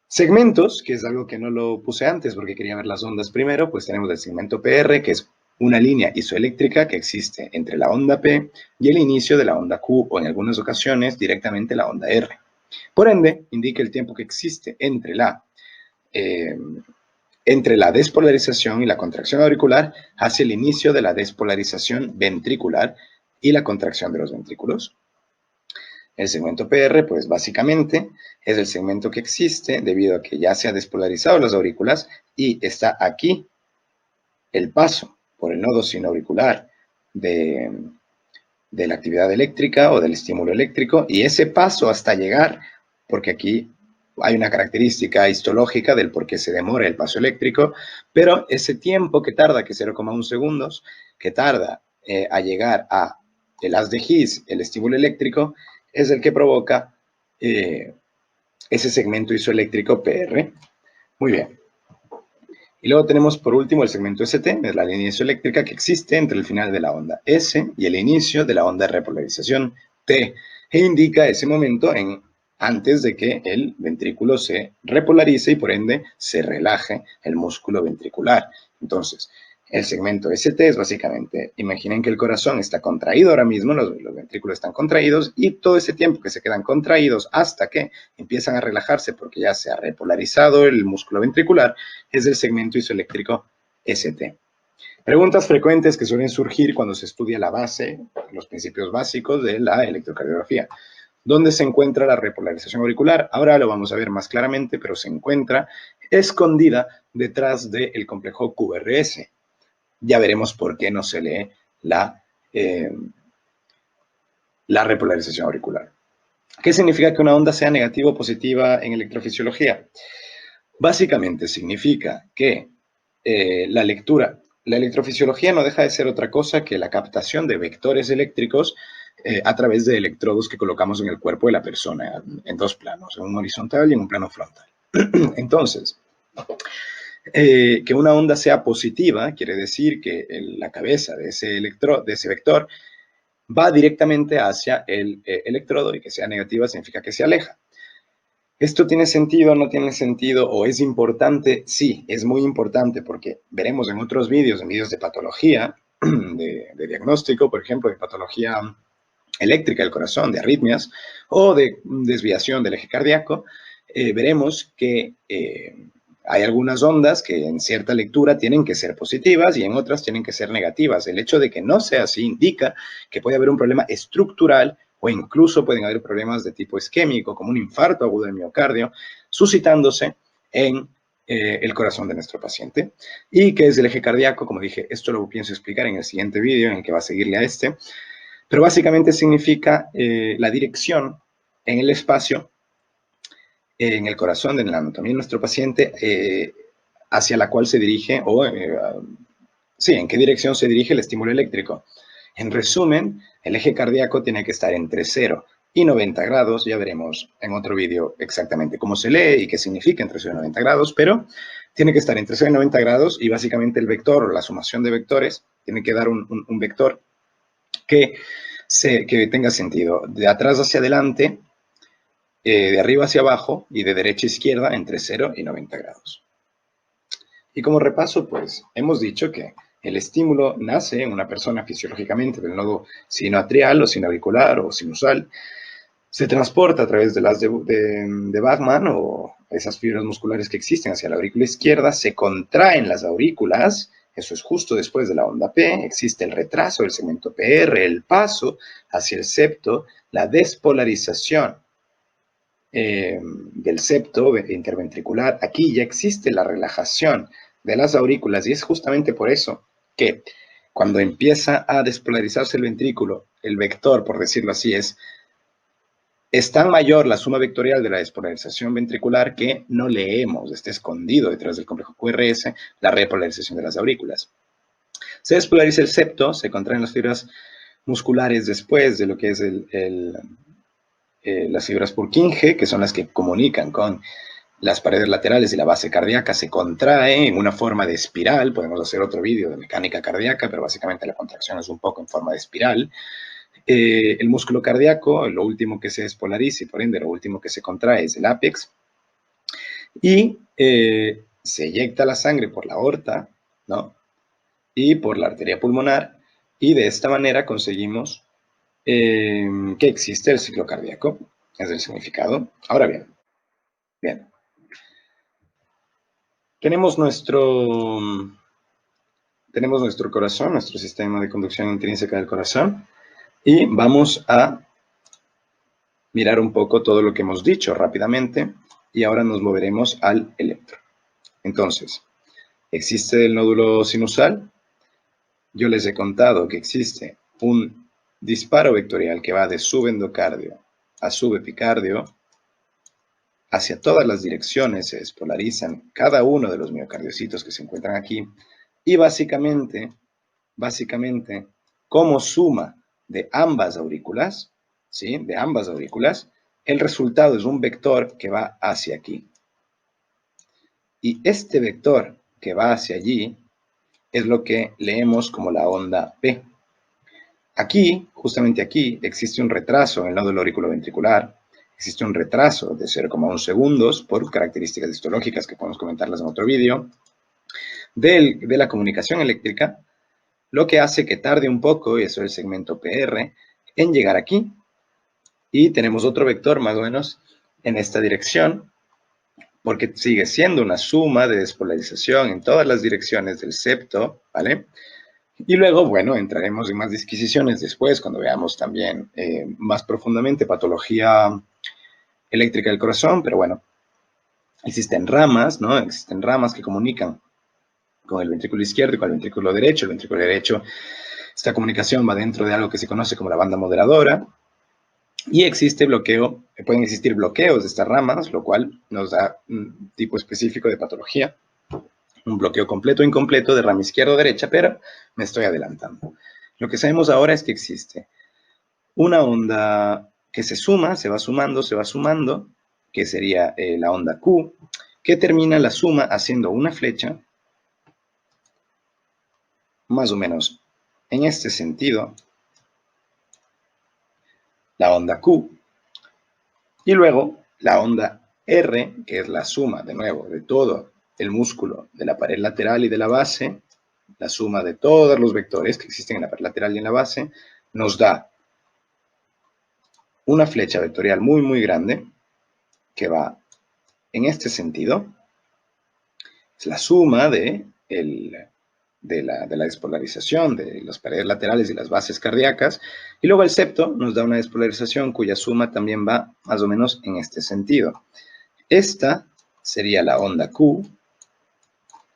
Segmentos, que es algo que no lo puse antes porque quería ver las ondas primero, pues tenemos el segmento PR, que es una línea isoeléctrica que existe entre la onda P y el inicio de la onda Q, o en algunas ocasiones directamente la onda R. Por ende, indica el tiempo que existe eh, entre la despolarización y la contracción auricular hacia el inicio de la despolarización ventricular y la contracción de los ventrículos. El segmento PR, pues básicamente es el segmento que existe debido a que ya se ha despolarizado las aurículas y está aquí el paso por el nodo sinoauricular de la actividad eléctrica o del estímulo eléctrico, y ese paso hasta llegar, porque aquí hay una característica histológica del por qué se demora el paso eléctrico, pero ese tiempo que tarda, que es 0,1 segundos, que tarda a llegar a el haz de His, el estímulo eléctrico, es el que provoca ese segmento isoeléctrico PR. Muy bien. Y luego tenemos por último el segmento ST, es la línea isoeléctrica que existe entre el final de la onda S y el inicio de la onda de repolarización T, e indica ese momento antes de que el ventrículo se repolarice y por ende se relaje el músculo ventricular. Entonces, el segmento ST es básicamente, imaginen que el corazón está contraído ahora mismo, los ventrículos están contraídos, y todo ese tiempo que se quedan contraídos hasta que empiezan a relajarse porque ya se ha repolarizado el músculo ventricular, es el segmento isoeléctrico ST. Preguntas frecuentes que suelen surgir cuando se estudia la base, los principios básicos de la electrocardiografía. ¿Dónde se encuentra la repolarización auricular? Ahora lo vamos a ver más claramente, pero se encuentra escondida detrás del complejo QRS. Ya veremos por qué no se lee la repolarización auricular. ¿Qué significa que una onda sea negativa o positiva en electrofisiología? Básicamente significa que la electrofisiología no deja de ser otra cosa que la captación de vectores eléctricos a través de electrodos que colocamos en el cuerpo de la persona, en dos planos, en un horizontal y en un plano frontal. Entonces, que una onda sea positiva quiere decir que la cabeza de ese vector va directamente hacia el electrodo, y que sea negativa significa que se aleja. ¿Esto tiene sentido, no tiene sentido, o es importante? Sí, es muy importante, porque veremos en otros vídeos, en vídeos de patología, de diagnóstico, por ejemplo, de patología eléctrica del corazón, de arritmias, o de desviación del eje cardíaco, veremos que hay algunas ondas que en cierta lectura tienen que ser positivas y en otras tienen que ser negativas. El hecho de que no sea así indica que puede haber un problema estructural, o incluso pueden haber problemas de tipo isquémico, como un infarto agudo del miocardio, suscitándose en el corazón de nuestro paciente. Y que es el eje cardíaco, como dije, esto lo pienso explicar en el siguiente vídeo, en el que va a seguirle a este, pero básicamente significa la dirección en el espacio, en el corazón, en la anatomía de nuestro paciente, hacia la cual se dirige, sí, en qué dirección se dirige el estímulo eléctrico. En resumen, el eje cardíaco tiene que estar entre 0 y 90 grados, ya veremos en otro vídeo exactamente cómo se lee y qué significa entre 0 y 90 grados, pero tiene que estar entre 0 y 90 grados, y básicamente el vector, o la sumación de vectores, tiene que dar un vector que tenga sentido, de atrás hacia adelante, de arriba hacia abajo y de derecha a izquierda entre 0 y 90 grados. Y como repaso, pues hemos dicho que el estímulo nace en una persona fisiológicamente del nodo sinoatrial o sinoauricular o sinusal, se transporta a través de las de Bachmann, o esas fibras musculares que existen hacia la aurícula izquierda, se contraen las aurículas, eso es justo después de la onda P, existe el retraso del segmento PR, el paso hacia el septo, la despolarización del septo interventricular. Aquí ya existe la relajación de las aurículas, y es justamente por eso que cuando empieza a despolarizarse el ventrículo, el vector, por decirlo así, es tan mayor la suma vectorial de la despolarización ventricular que no leemos, está escondido detrás del complejo QRS, la repolarización de las aurículas. Se despolariza el septo, se contraen las fibras musculares después de lo que es las fibras Purkinje, que son las que comunican con las paredes laterales y la base cardíaca, se contrae en una forma de espiral. Podemos hacer otro vídeo de mecánica cardíaca, pero básicamente la contracción es un poco en forma de espiral. El músculo cardíaco, lo último que se despolariza y por ende lo último que se contrae es el ápex. y se eyecta la sangre por la aorta, ¿no? Y por la arteria pulmonar, y de esta manera conseguimos que existe el ciclo cardíaco, es el significado. Ahora bien, tenemos nuestro corazón, nuestro sistema de conducción intrínseca del corazón, y vamos a mirar un poco todo lo que hemos dicho rápidamente, y ahora nos moveremos al electro. Entonces, existe el nódulo sinusal. Yo les he contado que existe un disparo vectorial que va de subendocardio a subepicardio. Hacia todas las direcciones se despolarizan cada uno de los miocardiocitos que se encuentran aquí. Y básicamente, como suma de ambas aurículas, ¿sí? De ambas aurículas, el resultado es un vector que va hacia aquí. Y este vector que va hacia allí es lo que leemos como la onda P. Aquí, justamente aquí, existe un retraso en el nódulo auriculoventricular. Existe un retraso de 0,1 segundos por características histológicas que podemos comentarlas en otro vídeo de la comunicación eléctrica, lo que hace que tarde un poco, y eso es el segmento PR, en llegar aquí. Y tenemos otro vector más o menos en esta dirección, porque sigue siendo una suma de despolarización en todas las direcciones del septo, ¿vale? Y luego, bueno, entraremos en más disquisiciones después, cuando veamos también más profundamente patología eléctrica del corazón, pero bueno, existen ramas, ¿no? Existen ramas que comunican con el ventrículo izquierdo y con el ventrículo derecho. El ventrículo derecho, esta comunicación va dentro de algo que se conoce como la banda moderadora, y existe bloqueo, pueden existir bloqueos de estas ramas, lo cual nos da un tipo específico de patología, un bloqueo completo o incompleto de rama izquierda o derecha, pero me estoy adelantando. Lo que sabemos ahora es que existe una onda que se va sumando, que sería la onda Q, que termina la suma haciendo una flecha, más o menos en este sentido, la onda Q, y luego la onda R, que es la suma, de nuevo, de todo el músculo de la pared lateral y de la base, la suma de todos los vectores que existen en la pared lateral y en la base, nos da una flecha vectorial muy, muy grande, que va en este sentido. Es la suma de la despolarización de las paredes laterales y las bases cardíacas, y luego el septo nos da una despolarización cuya suma también va más o menos en este sentido. Esta sería la onda Q.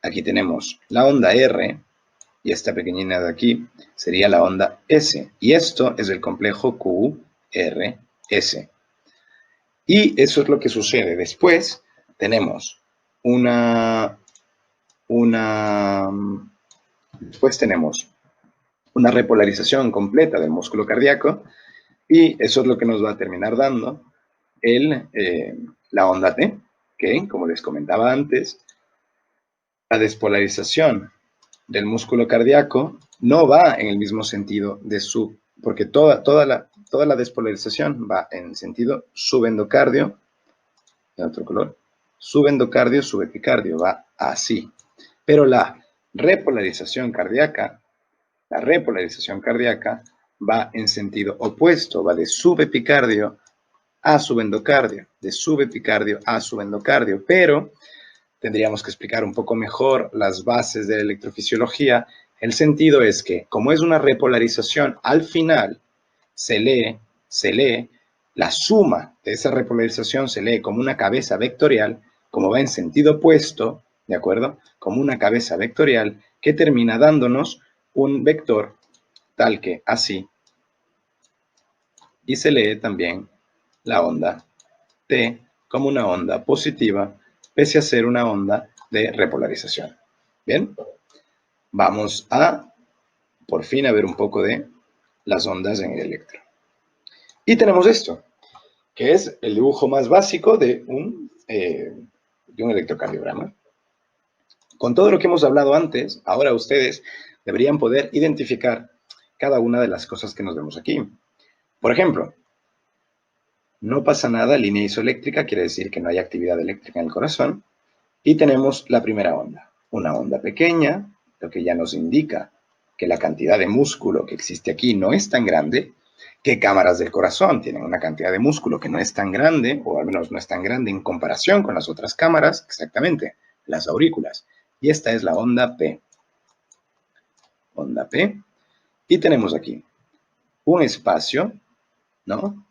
Aquí tenemos la onda R, y esta pequeñina de aquí sería la onda S, y esto es el complejo QRS. Y eso es lo que sucede. Después tenemos después tenemos una repolarización completa del músculo cardíaco, y eso es lo que nos va a terminar dando la onda T, que, como les comentaba antes, la despolarización del músculo cardíaco no va en el mismo sentido porque toda la despolarización va en sentido subendocardio, de otro color, subendocardio, subepicardio, va así. Pero la repolarización cardíaca va en sentido opuesto, va de subepicardio a subendocardio, de subepicardio a subendocardio, pero tendríamos que explicar un poco mejor las bases de la electrofisiología. El sentido es que, como es una repolarización, al final se lee, la suma de esa repolarización se lee como una cabeza vectorial, como va en sentido opuesto, ¿de acuerdo? Como una cabeza vectorial que termina dándonos un vector tal que así, y se lee también la onda T como una onda positiva, pese a ser una onda de repolarización. Bien, vamos a por fin a ver un poco de las ondas en el electro. Y tenemos esto, que es el dibujo más básico de un electrocardiograma. Con todo lo que hemos hablado antes, ahora ustedes deberían poder identificar cada una de las cosas que nos vemos aquí. Por ejemplo, no pasa nada, línea isoeléctrica quiere decir que no hay actividad eléctrica en el corazón. Y tenemos la primera onda, una onda pequeña, lo que ya nos indica que la cantidad de músculo que existe aquí no es tan grande, que cámaras del corazón tienen una cantidad de músculo que no es tan grande, o al menos no es tan grande en comparación con las otras cámaras, exactamente, las aurículas. Y esta es la onda P. Onda P. Y tenemos aquí un espacio, ¿no?,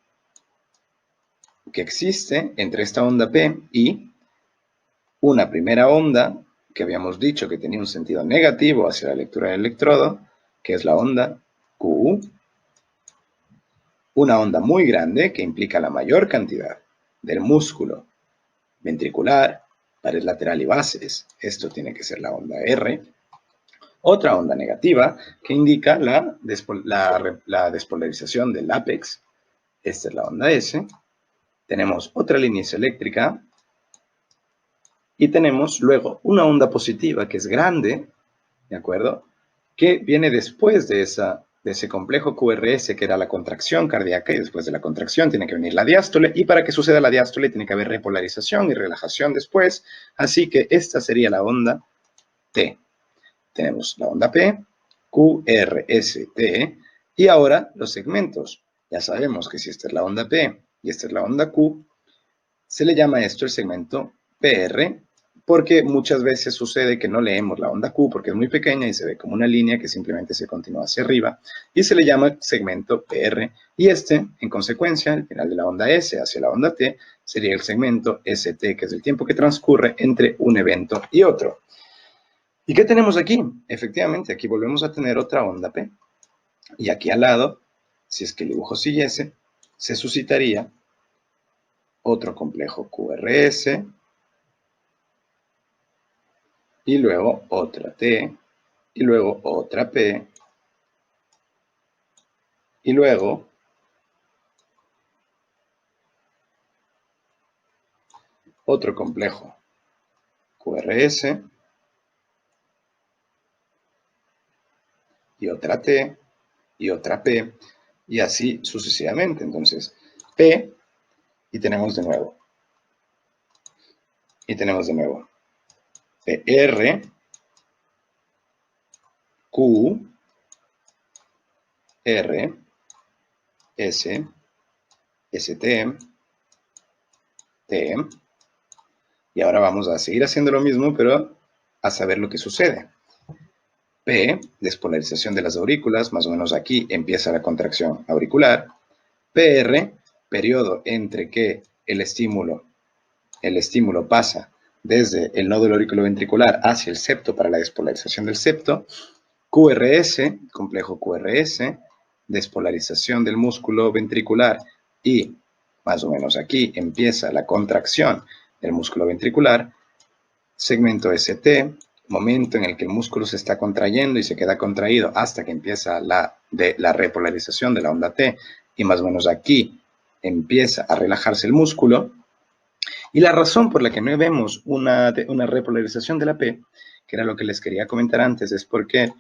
que existe entre esta onda P y una primera onda que habíamos dicho que tenía un sentido negativo hacia la lectura del electrodo, que es la onda Q, una onda muy grande que implica la mayor cantidad del músculo ventricular, pared lateral y bases, esto tiene que ser la onda R, otra onda negativa que indica la despolarización del ápex, esta es la onda S, tenemos otra línea isoeléctrica y tenemos luego una onda positiva que es grande, ¿de acuerdo?, que viene después de ese complejo QRS, que era la contracción cardíaca, y después de la contracción tiene que venir la diástole, y para que suceda la diástole tiene que haber repolarización y relajación después, así que esta sería la onda T. Tenemos la onda P, Q, R, S, T, y ahora los segmentos. Ya sabemos que si esta es la onda P y esta es la onda Q, se le llama esto el segmento PR, porque muchas veces sucede que no leemos la onda Q porque es muy pequeña y se ve como una línea que simplemente se continúa hacia arriba, y se le llama segmento PR, y este, en consecuencia, el final de la onda S hacia la onda T, sería el segmento ST, que es el tiempo que transcurre entre un evento y otro. ¿Y qué tenemos aquí? Efectivamente, aquí volvemos a tener otra onda P, y aquí al lado, si es que el dibujo siguiese, se suscitaría otro complejo QRS, y luego otra T, y luego otra P, y luego otro complejo QRS, y otra T, y otra P, y así sucesivamente. Entonces, P, y tenemos de nuevo, PR, Q, R, S, ST, T, y ahora vamos a seguir haciendo lo mismo, pero a saber lo que sucede. P, despolarización de las aurículas, más o menos aquí empieza la contracción auricular. PR, periodo entre que el estímulo pasa desde el nódulo auriculoventricular hacia el septo para la despolarización del septo. QRS, complejo QRS, despolarización del músculo ventricular, y más o menos aquí empieza la contracción del músculo ventricular. Segmento ST, momento en el que el músculo se está contrayendo y se queda contraído hasta que empieza la repolarización de la onda T, y más o menos aquí empieza a relajarse el músculo. Y la razón por la que no vemos una repolarización de la P, que era lo que les quería comentar antes, es porque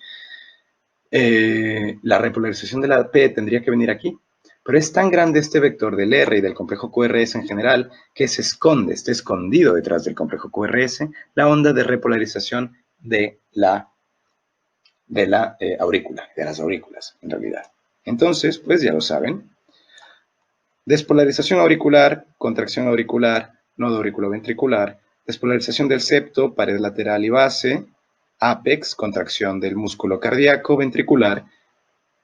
la repolarización de la P tendría que venir aquí. Pero es tan grande este vector del R y del complejo QRS en general que se esconde, está escondido detrás del complejo QRS la onda de repolarización de la aurícula, de las aurículas en realidad. Entonces, pues ya lo saben. Despolarización auricular, contracción auricular, nodo auriculoventricular, despolarización del septo, pared lateral y base, ápex, contracción del músculo cardíaco ventricular,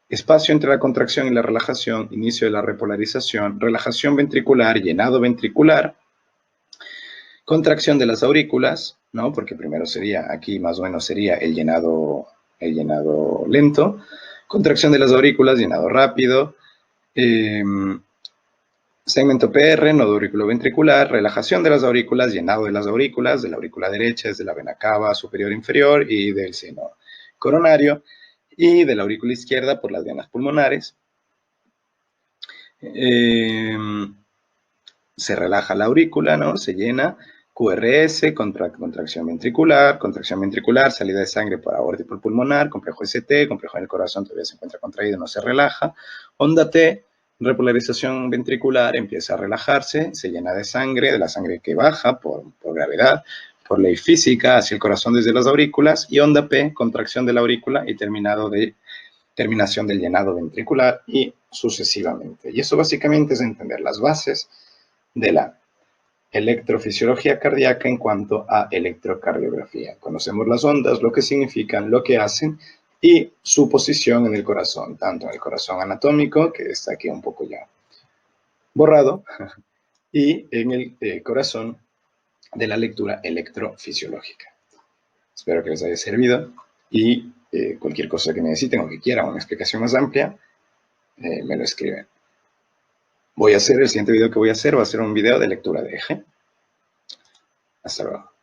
espacio entre la contracción y la relajación, inicio de la repolarización, relajación ventricular, llenado ventricular, contracción de las aurículas, ¿no? Porque primero sería, aquí más o menos sería el llenado lento, contracción de las aurículas, llenado rápido, segmento PR, nodo auriculoventricular, relajación de las aurículas, llenado de las aurículas, de la aurícula derecha, desde la vena cava superior inferior y del seno coronario, y de la aurícula izquierda por las venas pulmonares. Se relaja la aurícula, ¿no? Se llena. QRS, contracción ventricular, salida de sangre por aorta y por pulmonar, complejo ST, complejo en el corazón todavía se encuentra contraído, no se relaja. Onda T, repolarización ventricular, empieza a relajarse, se llena de sangre, de la sangre que baja por gravedad, por ley física hacia el corazón desde las aurículas, y onda P, contracción de la aurícula y terminación del llenado ventricular y sucesivamente. Y eso básicamente es entender las bases de la electrofisiología cardíaca en cuanto a electrocardiografía. Conocemos las ondas, lo que significan, lo que hacen y su posición en el corazón, tanto en el corazón anatómico, que está aquí un poco ya borrado, y en el corazón de la lectura electrofisiológica. Espero que les haya servido y cualquier cosa que necesiten o que quieran una explicación más amplia, me lo escriben. El siguiente video que voy a hacer va a ser un video de lectura de eje. Hasta luego.